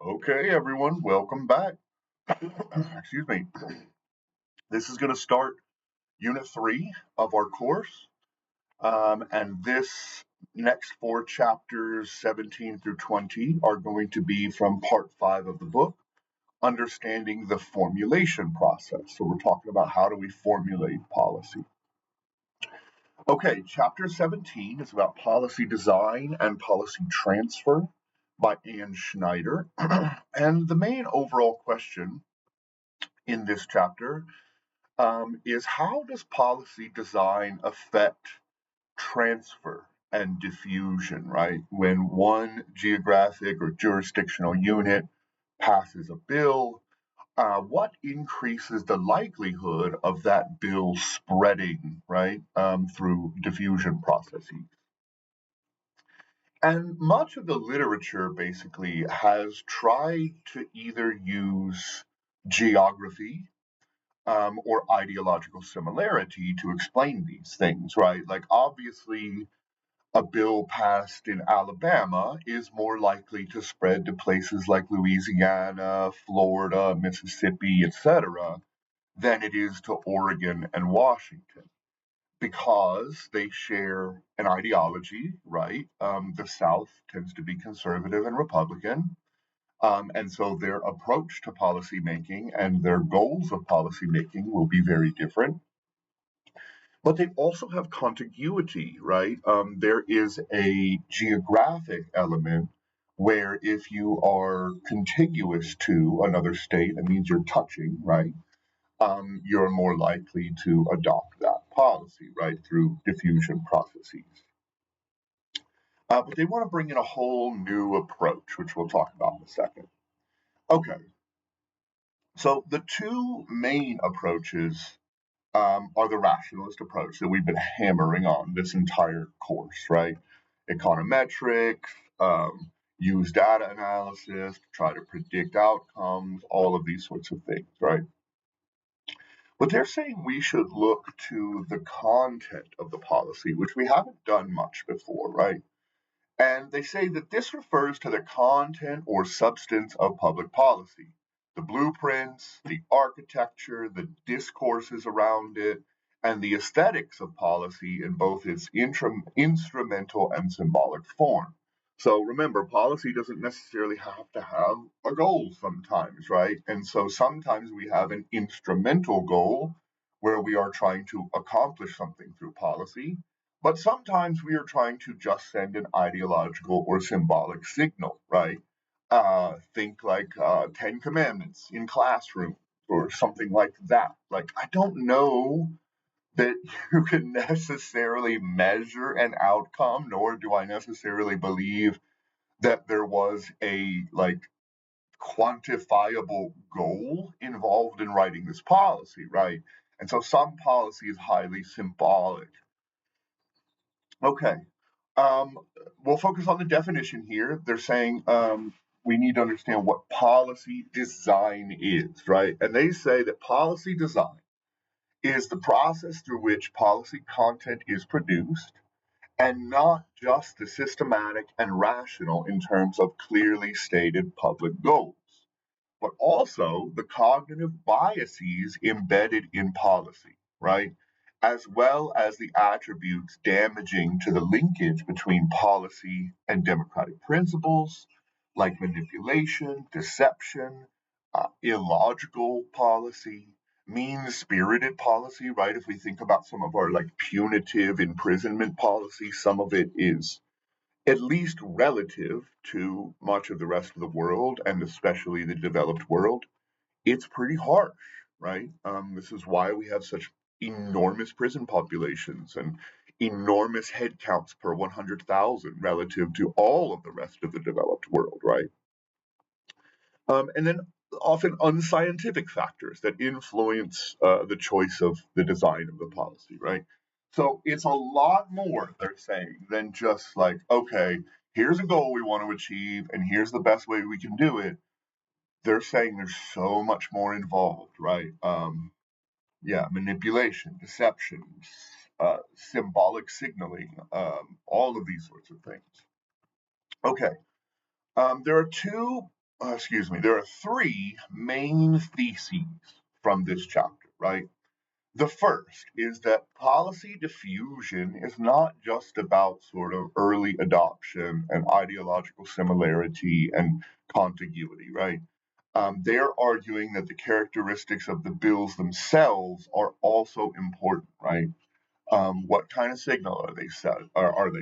Okay, everyone, welcome back. Excuse me. This is going to start Unit 3 of our course. And this next four chapters, 17 through 20, are going to be from Part 5 of the book, Understanding the Formulation Process. So we're talking about how do we formulate policy. Okay, Chapter 17 is about policy design and policy transfer by Ann Schneider. And the main overall question in this chapter is how does policy design affect transfer and diffusion, right? When one geographic or jurisdictional unit passes a bill, what increases the likelihood of that bill spreading, right, through diffusion processes? And much of the literature basically has tried to either use geography or ideological similarity to explain these things, right? Like, obviously, a bill passed in Alabama is more likely to spread to places like Louisiana, Florida, Mississippi, etc., than it is to Oregon and Washington because they share an ideology, right? The South tends to be conservative and Republican. And so their approach to policymaking and their goals of policymaking will be very different. But they also have contiguity, right? There is a geographic element where if you are contiguous to another state, that means you're touching, right? You're more likely to adopt that policy, right, through diffusion processes. But they want to bring in a whole new approach, which we'll talk about in a second. Okay, so the two main approaches are the rationalist approach that we've been hammering on this entire course, right? Econometrics, use data analysis to try to predict outcomes, all of these sorts of things, right? But they're saying we should look to the content of the policy, which we haven't done much before, right? And they say that this refers to the content or substance of public policy, the blueprints, the architecture, the discourses around it, and the aesthetics of policy in both its instrumental and symbolic form. So remember, policy doesn't necessarily have to have a goal sometimes, right? And so sometimes we have an instrumental goal where we are trying to accomplish something through policy. But sometimes we are trying to just send an ideological or symbolic signal, right? Think like Ten Commandments in classroom or something like that. Like, I don't know that you can necessarily measure an outcome, nor do I necessarily believe that there was a like quantifiable goal involved in writing this policy, right? And so some policy is highly symbolic. Okay. Um, we'll focus on the definition here. They're saying we need to understand what policy design is, right? And they say that policy design is the process through which policy content is produced and not just the systematic and rational in terms of clearly stated public goals, but also the cognitive biases embedded in policy, right? As well as the attributes damaging to the linkage between policy and democratic principles, like manipulation, deception, illogical policy, mean spirited policy, right? If we think about some of our like punitive imprisonment policy, some of it is at least relative to much of the rest of the world and especially the developed world, it's pretty harsh, right? This is why we have such enormous prison populations and enormous head counts per 100,000 relative to all of the rest of the developed world, right? And then often unscientific factors that influence the choice of the design of the policy, right? So it's a lot more, they're saying, than just like, okay, here's a goal we want to achieve, and here's the best way we can do it. They're saying there's so much more involved, right? Yeah, manipulation, deception, symbolic signaling, all of these sorts of things. Okay, there are two there are three main theses from this chapter, right? The first is that policy diffusion is not just about sort of early adoption and ideological similarity and contiguity, right? They're arguing that the characteristics of the bills themselves are also important, right? What kind of signal are they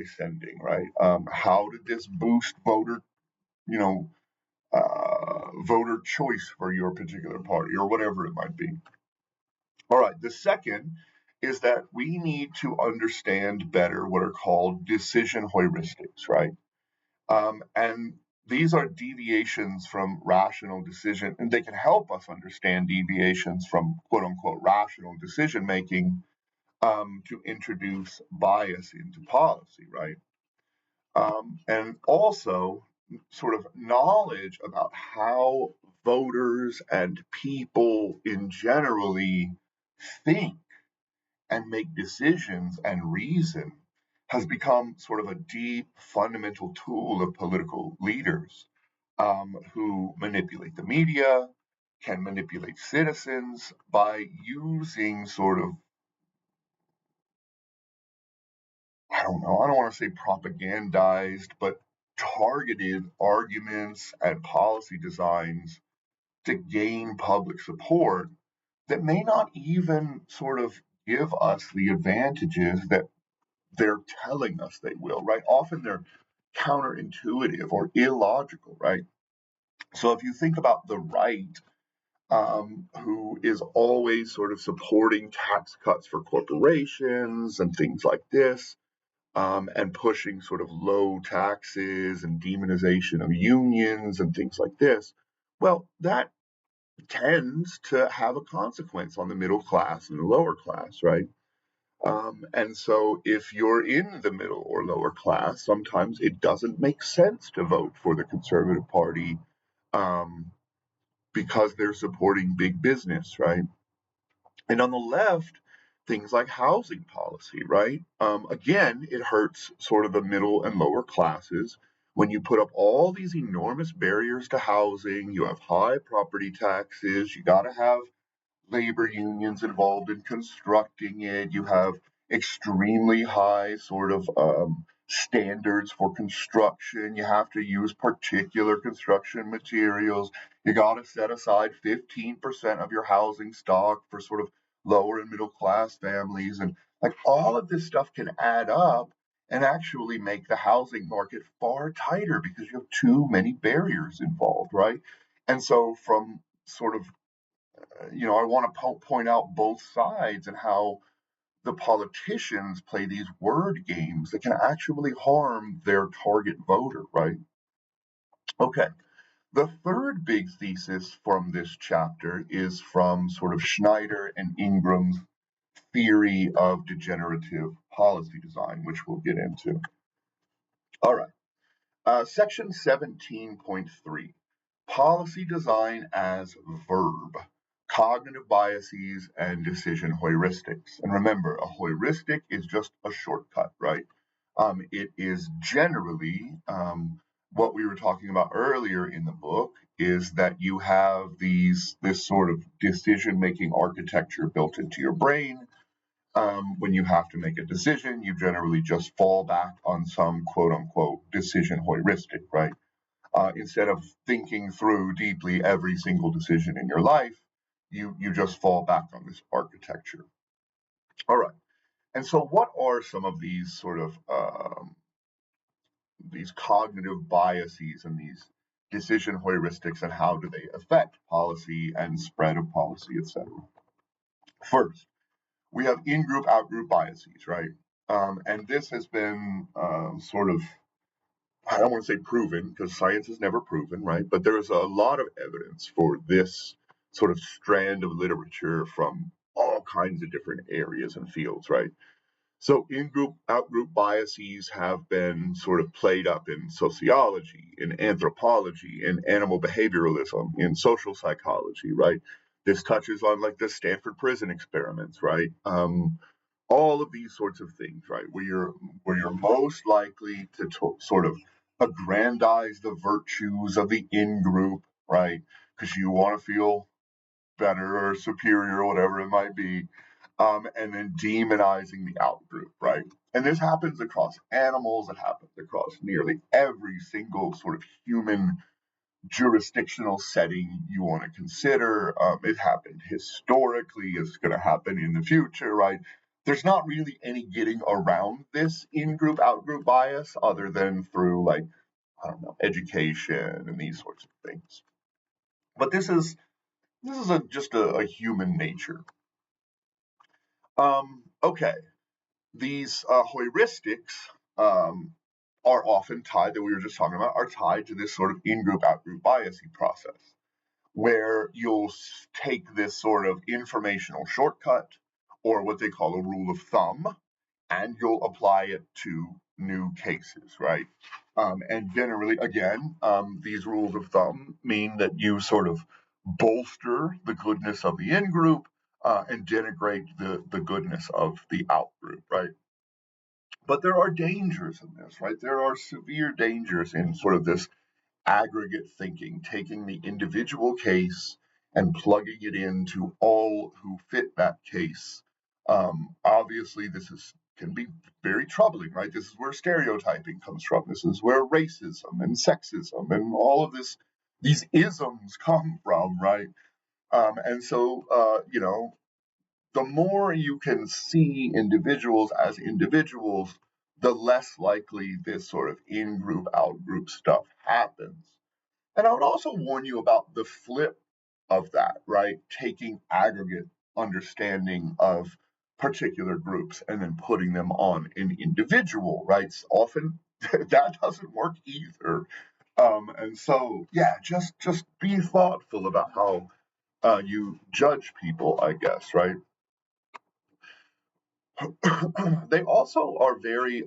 sending, right? How did this boost you know, voter choice for your particular party or whatever it might be? All right. The second is that we need to understand better what are called decision heuristics, right? And these are deviations from rational decision, and they can help us understand deviations from quote unquote rational decision making to introduce bias into policy, right? And also sort of knowledge about how voters and people in generally think and make decisions and reason has become sort of a deep fundamental tool of political leaders who manipulate the media, can manipulate citizens by using sort of, I don't know, I don't want to say propagandized, but targeted arguments and policy designs to gain public support that may not even sort of give us the advantages that they're telling us they will, right? Often they're counterintuitive or illogical, right? So if you think about the right, who is always sort of supporting tax cuts for corporations and things like this, and pushing sort of low taxes and demonization of unions and things like this, well, that tends to have a consequence on the middle class and the lower class, right? And so, if you're in the middle or lower class, sometimes it doesn't make sense to vote for the Conservative Party um, because they're supporting big business, right? And on the left, things like housing policy, right? Again, it hurts sort of the middle and lower classes. When you put up all these enormous barriers to housing, you have high property taxes, you got to have labor unions involved in constructing it. You have extremely high sort of standards for construction. You have to use particular construction materials. You got to set aside 15% of your housing stock for sort of lower and middle class families. And like all of this stuff can add up and actually make the housing market far tighter because you have too many barriers involved, right? And so, from sort of I want to point out both sides and how the politicians play these word games that can actually harm their target voter, right? Okay. The third big thesis from this chapter is from sort of Schneider and Ingram's theory of degenerative policy design, which we'll get into. All right. Section 17.3, policy design as verb, cognitive biases and decision heuristics. And remember, a heuristic is just a shortcut, right? It is generally what we were talking about earlier in the book is that you have this sort of decision making architecture built into your brain. When you have to make a decision, you generally just fall back on some quote unquote decision heuristic, right? Instead of thinking through deeply every single decision in your life, you just fall back on this architecture. All right. And so, what are some of these sort of these cognitive biases and these decision heuristics, and how do they affect policy and spread of policy, etc.? First, we have in-group, out-group biases, right? And this has been sort of, I don't want to say proven because science is never proven, right? But there is a lot of evidence for this sort of strand of literature from all kinds of different areas and fields, right? So in-group, out-group biases have been sort of played up in sociology, in anthropology, in animal behavioralism, in social psychology, right? This touches on like the Stanford prison experiments, right? All of these sorts of things, right? Where you're most likely to sort of aggrandize the virtues of the in-group, right? Because you want to feel better or superior or whatever it might be, and then demonizing the out-group, right? And this happens across animals, it happens across nearly every single sort of human jurisdictional setting you want to consider. It happened historically, it's going to happen in the future, right? There's not really any getting around this in-group, out-group bias other than through, like, I don't know, education and these sorts of things. But this is just a human nature. Okay, these heuristics are often tied, that we were just talking about, are tied to this sort of in-group, out-group biasing process, where you'll take this sort of informational shortcut, or what they call a rule of thumb, and you'll apply it to new cases, right? And generally, again, these rules of thumb mean that you sort of bolster the goodness of the in group and denigrate the goodness of the out group, right? But there are dangers in this, right? There are severe dangers in sort of this aggregate thinking, taking the individual case and plugging it into all who fit that case. Obviously, can be very troubling, right? This is where stereotyping comes from. This is where racism and sexism and all of these isms come from, right? And so, the more you can see individuals as individuals, the less likely this sort of in group, out group stuff happens. And I would also warn you about the flip of that, right? Taking aggregate understanding of particular groups and then putting them on an individual, right? Often that doesn't work either. And so, yeah, just be thoughtful about how you judge people, I guess, right? They also are very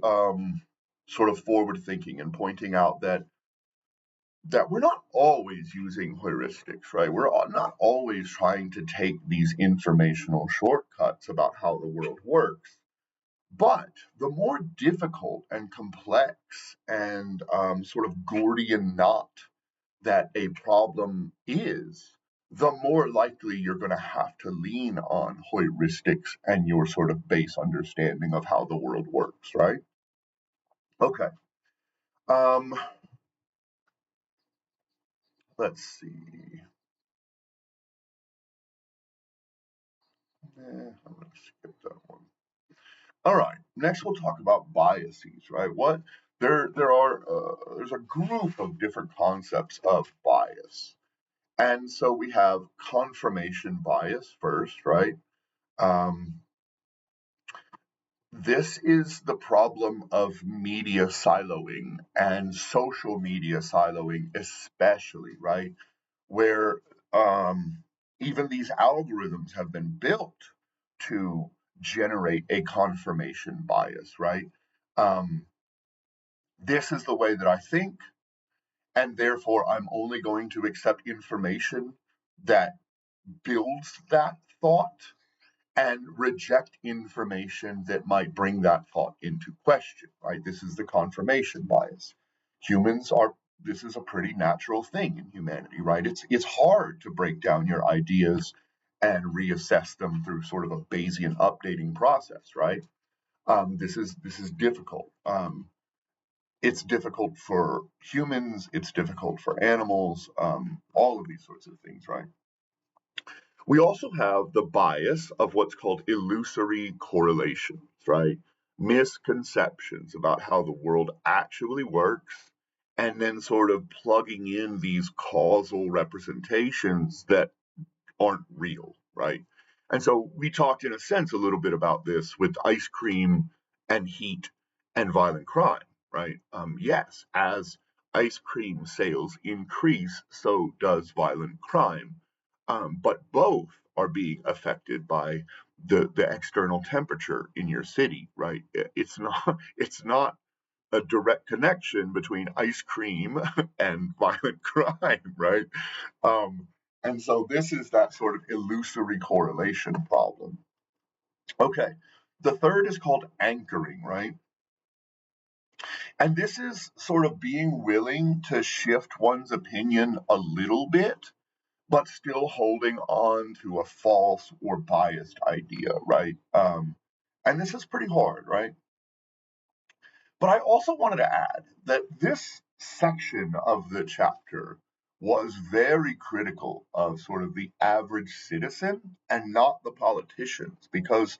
sort of forward thinking and pointing out that we're not always using heuristics, right? We're not always trying to take these informational shortcuts about how the world works. But the more difficult and complex and sort of Gordian knot that a problem is, the more likely you're going to have to lean on heuristics and your sort of base understanding of how the world works, right? Okay. Um, let's see. I'm going to skip that one. All right. Next, we'll talk about biases, right? There's a group of different concepts of bias, and so we have confirmation bias first, right? Um, this is the problem of media siloing and social media siloing, especially, right? Where um, even these algorithms have been built to generate a confirmation bias, right? Um, this is the way that I think, and therefore I'm only going to accept information that builds that thought and reject information that might bring that thought into question, right? This is the confirmation bias. Humans are, this is a pretty natural thing in humanity, right? It's hard to break down your ideas and reassess them through sort of a Bayesian updating process, right? This is difficult. It's difficult for humans. It's difficult for animals. All of these sorts of things, right? We also have the bias of what's called illusory correlations, right? Misconceptions about how the world actually works, and then sort of plugging in these causal representations that aren't real, right? And so we talked, in a sense, a little bit about this with ice cream and heat and violent crime, right? Yes, as ice cream sales increase, so does violent crime. But both are being affected by the external temperature in your city, right? It's not it's not a direct connection between ice cream and violent crime, right? Um, and so this is that sort of illusory correlation problem. Okay. The third is called anchoring, right? And this is sort of being willing to shift one's opinion a little bit, but still holding on to a false or biased idea, right? And this is pretty hard, right? But I also wanted to add that this section of the chapter was very critical of sort of the average citizen and not the politicians, because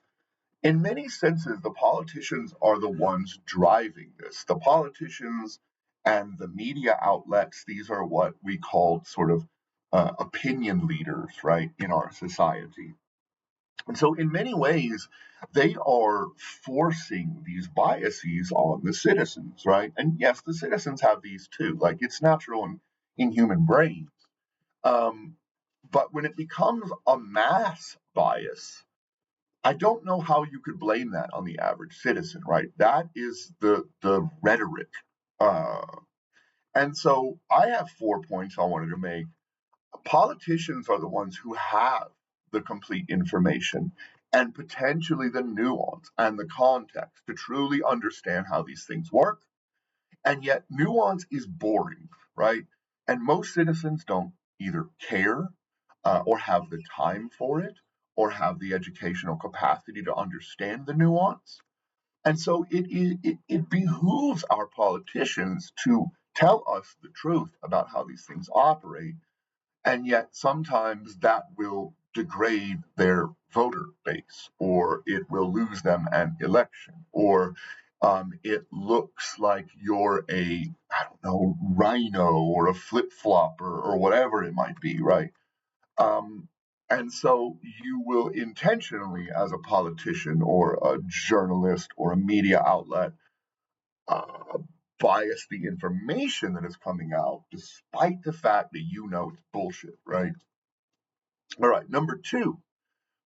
in many senses, the politicians are the ones driving this. The politicians and the media outlets, these are what we call sort of opinion leaders, right, in our society. And so, in many ways, they are forcing these biases on the citizens, right? And yes, the citizens have these too. Like it's natural in human brains. Um, but when it becomes a mass bias, I don't know how you could blame that on the average citizen, right? That is the rhetoric. Uh, and so I have 4 points I wanted to make. Politicians are the ones who have the complete information and potentially the nuance and the context to truly understand how these things work. And yet, nuance is boring, right? And most citizens don't either care or have the time for it or have the educational capacity to understand the nuance. And so it behooves our politicians to tell us the truth about how these things operate, and yet sometimes that will degrade their voter base, or it will lose them an election, or it looks like you're I don't know, rhino or a flip flopper or whatever it might be, right? Um, and so you will intentionally, as a politician or a journalist or a media outlet, uh, bias the information that is coming out, despite the fact that you know it's bullshit, right? All right, number two,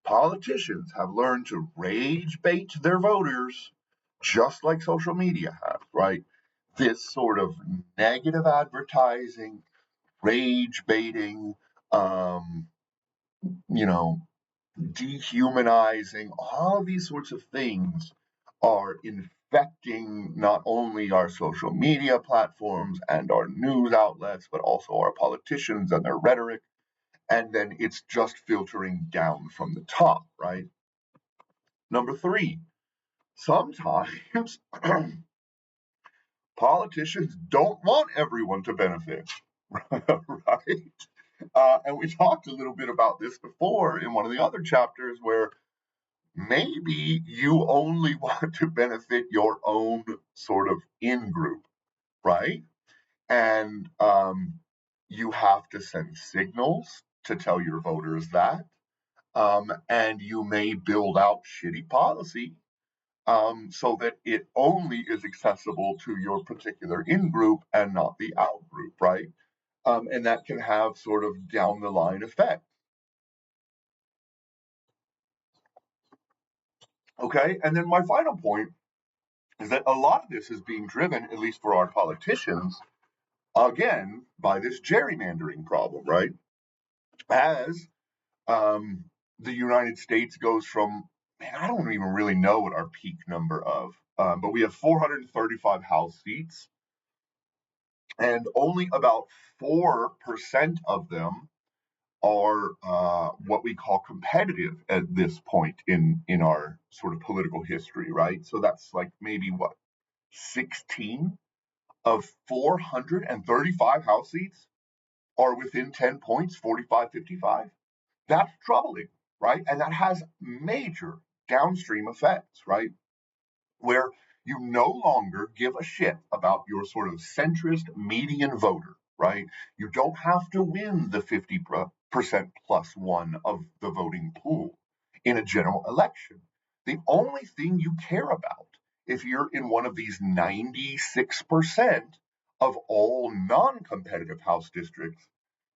politicians have learned to rage bait their voters just like social media has, right? This sort of negative advertising, rage baiting, um, you know, dehumanizing, all of these sorts of things are infecting not only our social media platforms and our news outlets, but also our politicians and their rhetoric. And then it's just filtering down from the top, right? Number three, sometimes politicians don't want everyone to benefit, right? And we talked a little bit about this before in one of the other chapters where maybe you only want to benefit your own sort of in group, right? And you have to send signals to tell your voters that. And you may build out shitty policy so that it only is accessible to your particular in group and not the out group, right? And that can have sort of down the line effect. Okay, and then my final point is that a lot of this is being driven, at least for our politicians, again, by this gerrymandering problem, right? As um, the United States goes from, man, I don't even really know what our peak number of, but we have 435 House seats, and only about 4% of them are what we call competitive at this point in our sort of political history, right? So that's like maybe what, 16 of 435 House seats are within 10 points, 45, 55. That's troubling, right? And that has major downstream effects, right? Where you no longer give a shit about your sort of centrist median voter, right? You don't have to win the 50% plus one of the voting pool in a general election. The only thing you care about, if you're in one of these 96% of all non competitive House districts,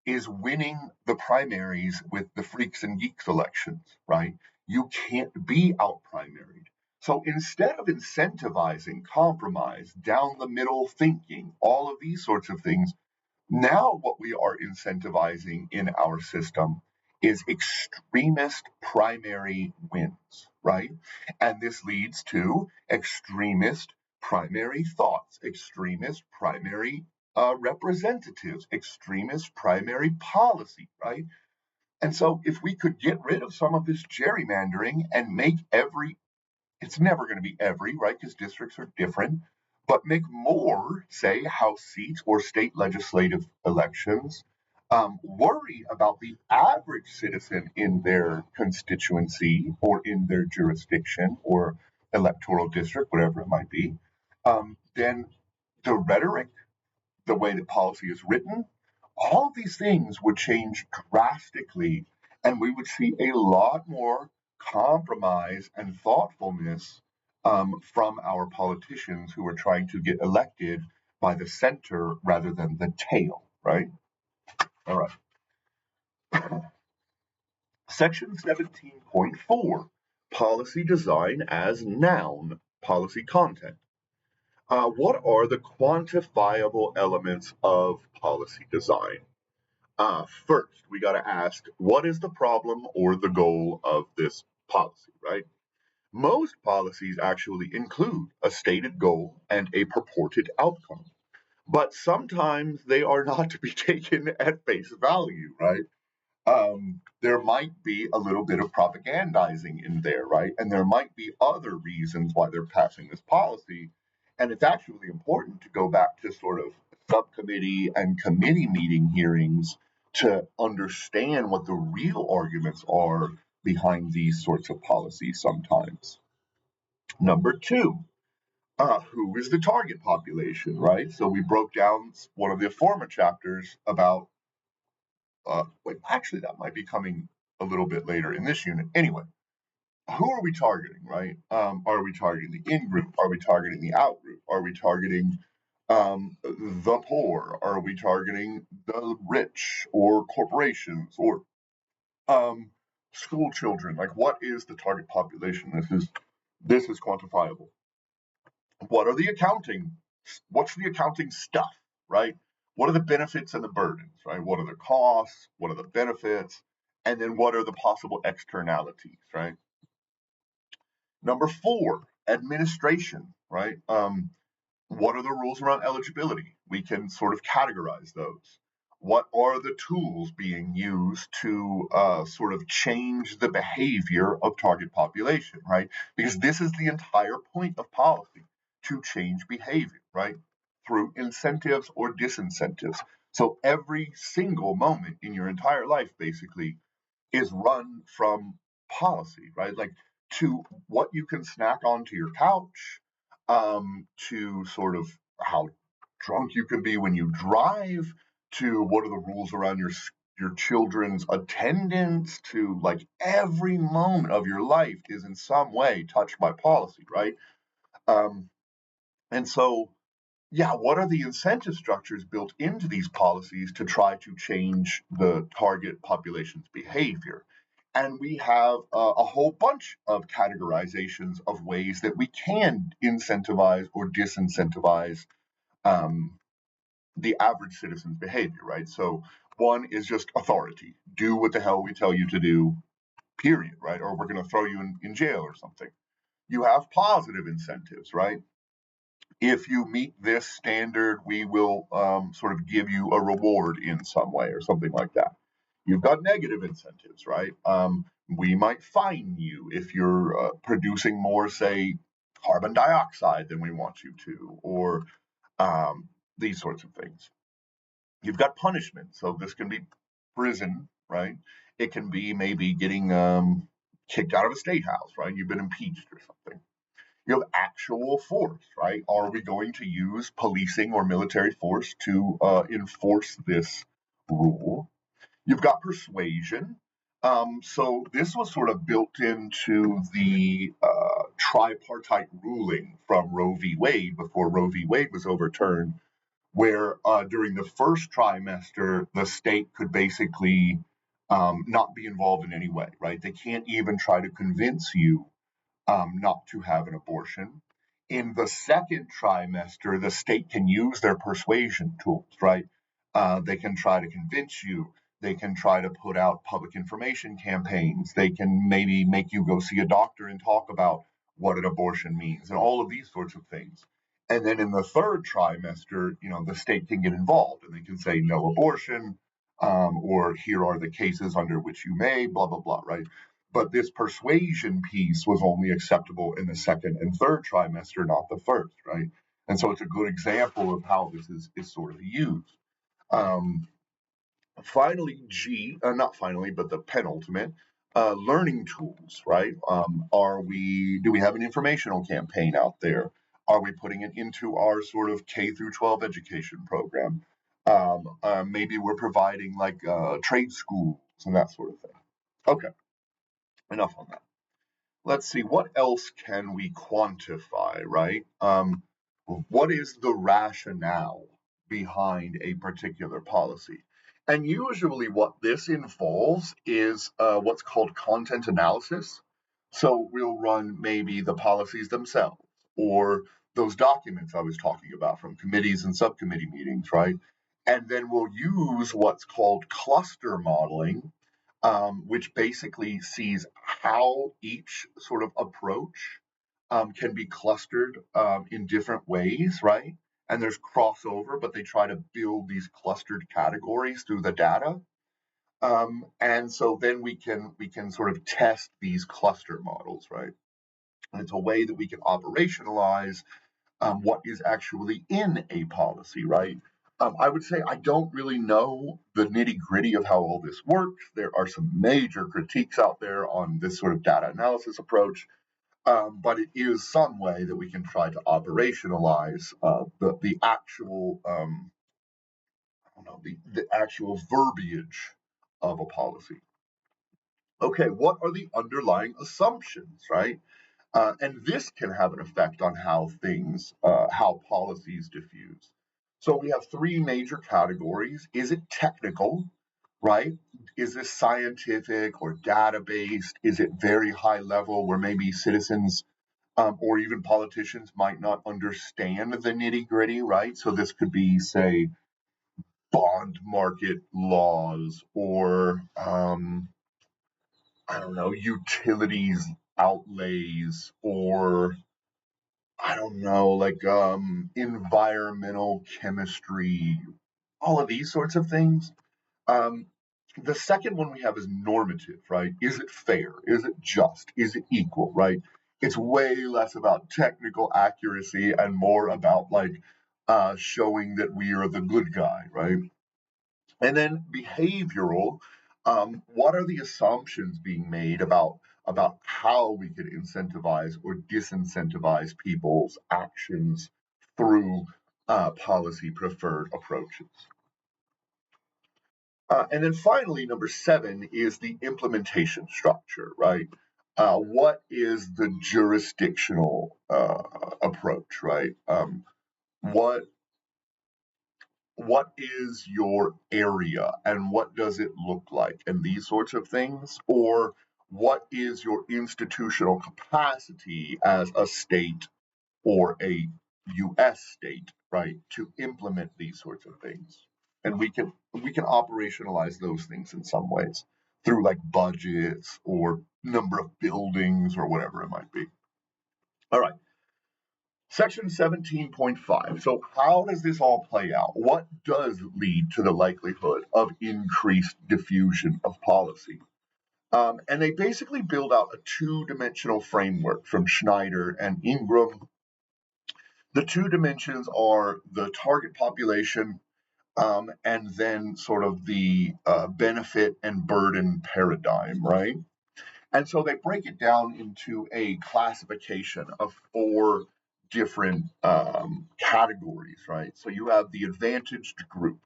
is winning the primaries with the freaks and geeks elections, right? You can't be out primaried. So instead of incentivizing compromise, down the middle thinking, all of these sorts of things, now what we are incentivizing in our system is extremist primary wins, right? And this leads to extremist primary thoughts, extremist primary representatives, extremist primary policy, right? And so if we could get rid of some of this gerrymandering and make every, it's never going to be every, right? Because districts are different, but make more, say, House seats or state legislative elections, worry about the average citizen in their constituency or in their jurisdiction or electoral district, whatever it might be, then the rhetoric, the way that policy is written, all of these things would change drastically, and we would see a lot more compromise and thoughtfulness from our politicians who are trying to get elected by the center rather than the tail, right? All right. Section 17.4, policy design as noun, policy content. What are the quantifiable elements of policy design? First, we got to ask, what is the problem or the goal of this policy, right? Most policies actually include a stated goal and a purported outcome, but sometimes they are not to be taken at face value, right? There might be a little bit of propagandizing in there, right? And there might be other reasons why they're passing this policy. And it's actually important to go back to sort of subcommittee and committee meeting hearings to understand what the real arguments are behind these sorts of policies sometimes. Number two, who is the target population, right? So we broke down one of the former chapters about wait, actually, that might be coming a little bit later in this unit. Anyway, who are we targeting, right? Are we targeting the in group? Are we targeting the out group? Are we targeting the poor? Are we targeting the rich or corporations or um, school children? Like, what is the target population? This is quantifiable. What are the accounting? What's the accounting stuff, right? What are the benefits and the burdens, right? What are the costs? What are the benefits? And then what are the possible externalities, right? Number four, administration, right? What are the rules around eligibility? We can sort of categorize those. What are the tools being used to sort of change the behavior of target population, right? Because this is the entire point of policy, to change behavior, right? Through incentives or disincentives. So every single moment in your entire life, basically, is run from policy, right? Like to what you can snack onto your couch, to sort of how drunk you can be when you drive, to what are the rules around your children's attendance, to like every moment of your life is in some way touched by policy, right? Um, and so yeah, what are the incentive structures built into these policies to try to change the target population's behavior? And we have a whole bunch of categorizations of ways that we can incentivize or disincentivize um, the average citizen's behavior, right? So one is just authority. Do what the hell we tell you to do, period, right? Or we're going to throw you in jail or something. You have positive incentives, right? If you meet this standard, we will sort of give you a reward in some way or something like that. You've got negative incentives, right? We might fine you if you're producing more, say, carbon dioxide than we want you to, or these sorts of things. You've got punishment, so this can be prison, right? It can be maybe getting kicked out of a state house, right? You've been impeached or something. You have actual force, right? Are we going to use policing or military force to enforce this rule? You've got persuasion. So this was sort of built into the tripartite ruling from Roe v. Wade before Roe v. Wade was overturned, where during the first trimester, the state could basically not be involved in any way, right? They can't even try to convince you not to have an abortion. In the second trimester, the state can use their persuasion tools, right? They can try to convince you. They can try to put out public information campaigns. They can maybe make you go see a doctor and talk about what an abortion means and all of these sorts of things. And then in the third trimester, the state can get involved and they can say no abortion, or here are the cases under which you may, blah, blah, blah, right? But this persuasion piece was only acceptable in the second and third trimester, not the first, right? And so it's a good example of how this is sort of used. Um, Finally, not finally, but the penultimate, learning tools, right? Do we have an informational campaign out there? Are we putting it into our sort of K through 12 education program? Maybe we're providing like trade schools and that sort of thing. Okay, enough on that. Let's see, what else can we quantify, right? What is the rationale behind a particular policy? And usually, what this involves is what's called content analysis. So, we'll run maybe the policies themselves or those documents I was talking about from committees and subcommittee meetings, right? And then we'll use what's called cluster modeling, which basically sees how each sort of approach can be clustered in different ways, right? And there's crossover, but they try to build these clustered categories through the data. And so then we can sort of test these cluster models, right? And it's a way that we can operationalize what is actually in a policy, right? I would say I don't really know the nitty gritty of how all this works. There are some major critiques out there on this sort of data analysis approach, but it is some way that we can try to operationalize the actual, I don't know, the actual verbiage of a policy. Okay, what are the underlying assumptions, right? And this can have an effect on how policies diffuse. So we have three major categories. Is it technical, right? Is this scientific or data based? Is it very high level where maybe citizens or even politicians might not understand the nitty gritty, right? So this could be, say, bond market laws or I don't know, utilities outlays or I don't know, like environmental chemistry, all of these sorts of things. Um, the second one we have is normative, right? Is it fair? Is it just? Is it equal, right? It's way less about technical accuracy and more about like showing that we are the good guy, right? And then behavioral, what are the assumptions being made about how we could incentivize or disincentivize people's actions through policy preferred approaches? And then finally, number seven is the implementation structure, right? What is the jurisdictional approach, right? What what is your area and what does it look like and these sorts of things, or what is your institutional capacity as a state or a US state, right, to implement these sorts of things. And we can operationalize those things in some ways through like budgets or number of buildings or whatever it might be. All right, Section 17.5. So, how does this all play out? What does lead to the likelihood of increased diffusion of policy? And they basically build out a two-dimensional framework from Schneider and Ingram. The two dimensions are the target population and then sort of the benefit and burden paradigm, right? And so they break it down into a classification of four different categories, right? So you have the advantaged group.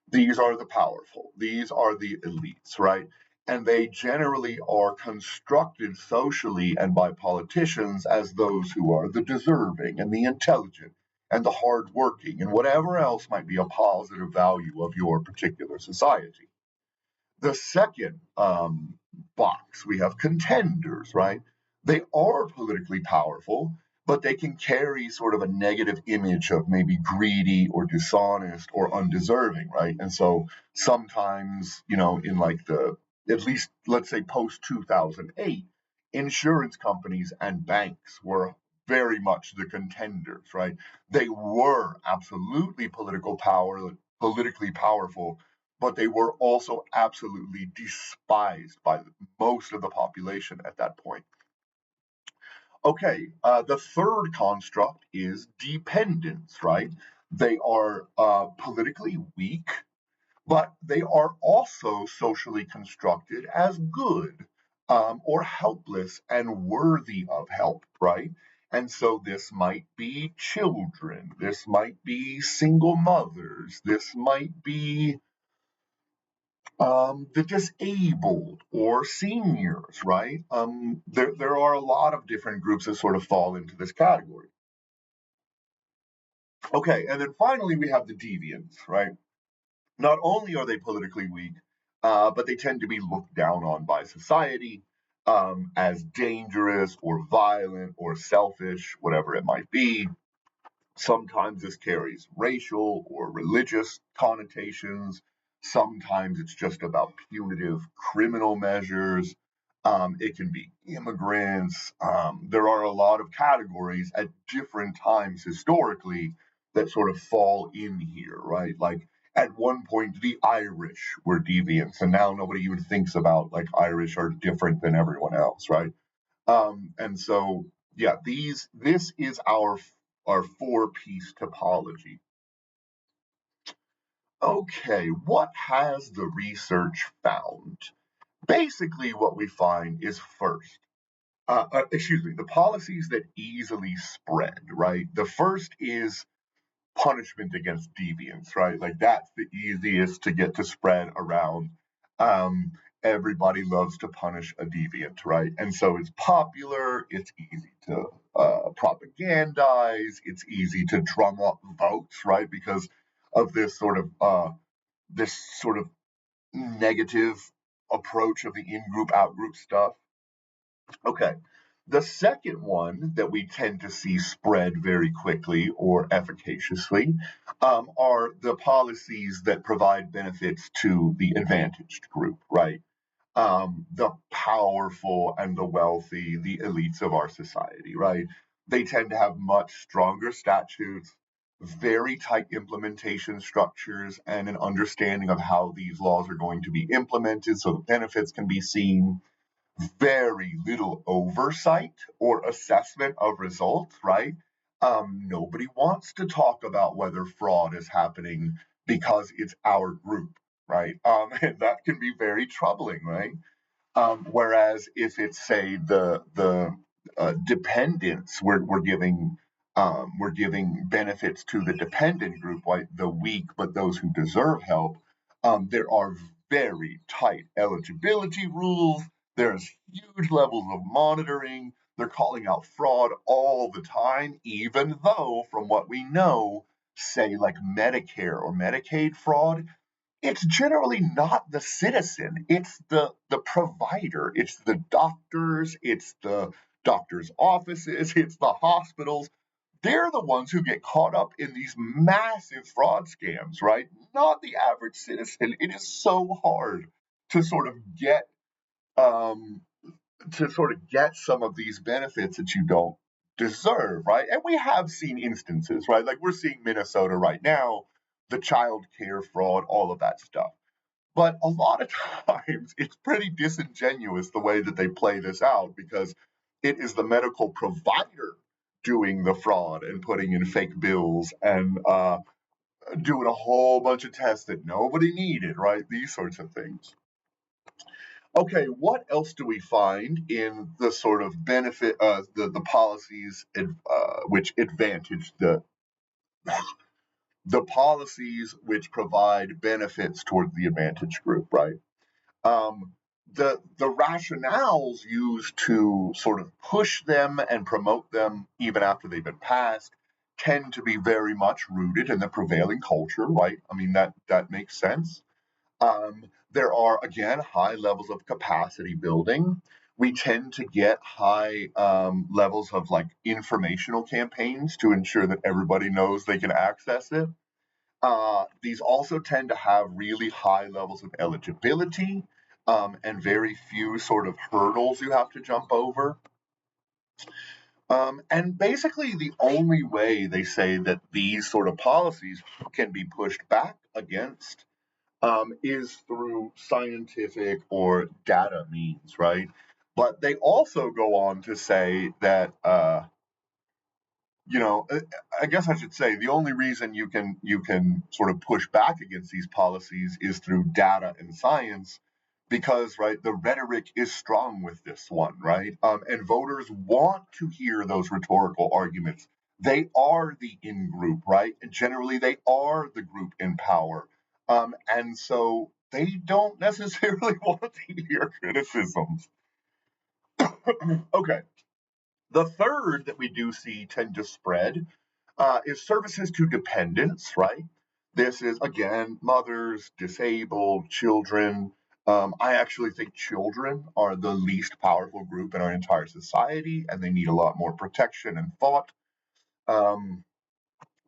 These are the powerful. These are the elites, right? And they generally are constructed socially and by politicians as those who are the deserving and the intelligent and the hardworking and whatever else might be a positive value of your particular society. The second box, we have contenders, right? They are politically powerful, but they can carry sort of a negative image of maybe greedy or dishonest or undeserving, right? And so sometimes, in like at least let's say post 2008, insurance companies and banks were very much the contenders, right? They were absolutely politically powerful, but they were also absolutely despised by most of the population at that point. Okay, the third construct is dependence, right? They are politically weak, but they are also socially constructed as good, or helpless and worthy of help, right? And so this might be children, this might be single mothers, this might be the disabled or seniors, right? There are a lot of different groups that sort of fall into this category. Okay, and then finally we have the deviants, right? Not only are they politically weak, but they tend to be looked down on by society as dangerous or violent or selfish, whatever it might be. Sometimes this carries racial or religious connotations. Sometimes it's just about punitive criminal measures. It can be immigrants. There are a lot of categories at different times historically that sort of fall in here, right? Like at one point, the Irish were deviants, and now nobody even thinks about like Irish are different than everyone else, right? And so, yeah, this is our four-piece topology. Okay, what has the research found? Basically, what we find is first, excuse me, the policies that easily spread, right? The first is punishment against deviance, right? Like that's the easiest to get to spread around. Um, Everybody loves to punish a deviant, right? And so it's popular, it's easy to propagandize, it's easy to drum up votes, right? Because of this sort of negative approach of the in-group, out-group stuff. Okay. The second one that we tend to see spread very quickly or efficaciously are the policies that provide benefits to the advantaged group, right? The powerful and the wealthy, the elites of our society, right? They tend to have much stronger statutes, very tight implementation structures, and an understanding of how these laws are going to be implemented so the benefits can be seen, very little oversight or assessment of results, right? Nobody wants to talk about whether fraud is happening because it's our group, right? And that can be very troubling, right? Whereas if it's say the dependents, we're giving benefits to the dependent group, like the weak, but those who deserve help. There are very tight eligibility rules. There's huge levels of monitoring. They're calling out fraud all the time, even though, from what we know, say like Medicare or Medicaid fraud, it's generally not the citizen, it's the provider, it's the doctors, it's the doctors' offices, it's the hospitals. They're the ones who get caught up in these massive fraud scams, right? Not the average citizen. It is so hard to sort of get um, some of these benefits that you don't deserve, right? And we have seen instances, right? Like we're seeing Minnesota right now, the child care fraud, all of that stuff. But a lot of times it's pretty disingenuous the way that they play this out because it is the medical provider doing the fraud and putting in fake bills and doing a whole bunch of tests that nobody needed, right? These sorts of things. Okay, what else do we find in the sort of benefit, the policies which advantage the policies which provide benefits toward the advantage group, right? um, the rationales used to sort of push them and promote them even after they've been passed tend to be very much rooted in the prevailing culture, right? I mean that makes sense. There are again high levels of capacity building. We tend to get high levels of like informational campaigns to ensure that everybody knows they can access it. These also tend to have really high levels of eligibility and very few sort of hurdles you have to jump over. And basically, the only way they say that these sort of policies can be pushed back against is through scientific or data means, right? But they also go on to say that you know, I guess I should say the only reason you can sort of push back against these policies is through data and science, because right the rhetoric is strong with this one, right? And voters want to hear those rhetorical arguments. They are the in group, right? And generally, they are the group in power, and so they don't necessarily want to hear criticisms. Okay, the third that we do see tend to spread is services to dependents, right? This is, again, mothers, disabled, children. I actually think children are the least powerful group in our entire society, and they need a lot more protection and thought. Um,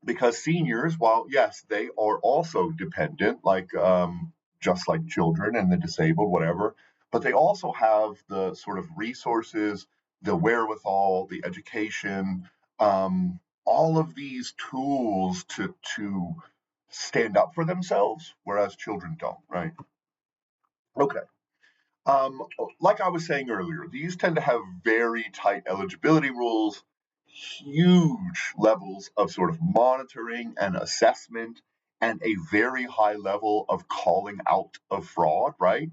because seniors, while yes, they are also dependent, like just like children and the disabled, whatever, but they also have the sort of resources, the wherewithal, the education, all of these tools to stand up for themselves, whereas children don't, right? Okay. Um, like I was saying earlier, these tend to have very tight eligibility rules, huge levels of sort of monitoring and assessment, and a very high level of calling out of fraud, right?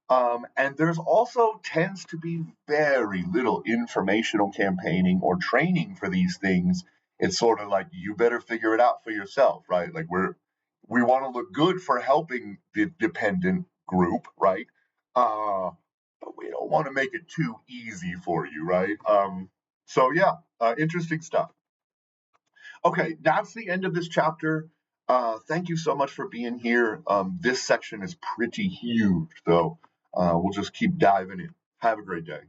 And there's also tends to be very little informational campaigning or training for these things. It's sort of like you better figure it out for yourself, right? Like we want to look good for helping the dependent group, right? But we don't want to make it too easy for you, right? So yeah, interesting stuff. Okay, that's the end of this chapter. Thank you so much for being here. This section is pretty huge, so we'll just keep diving in. Have a great day.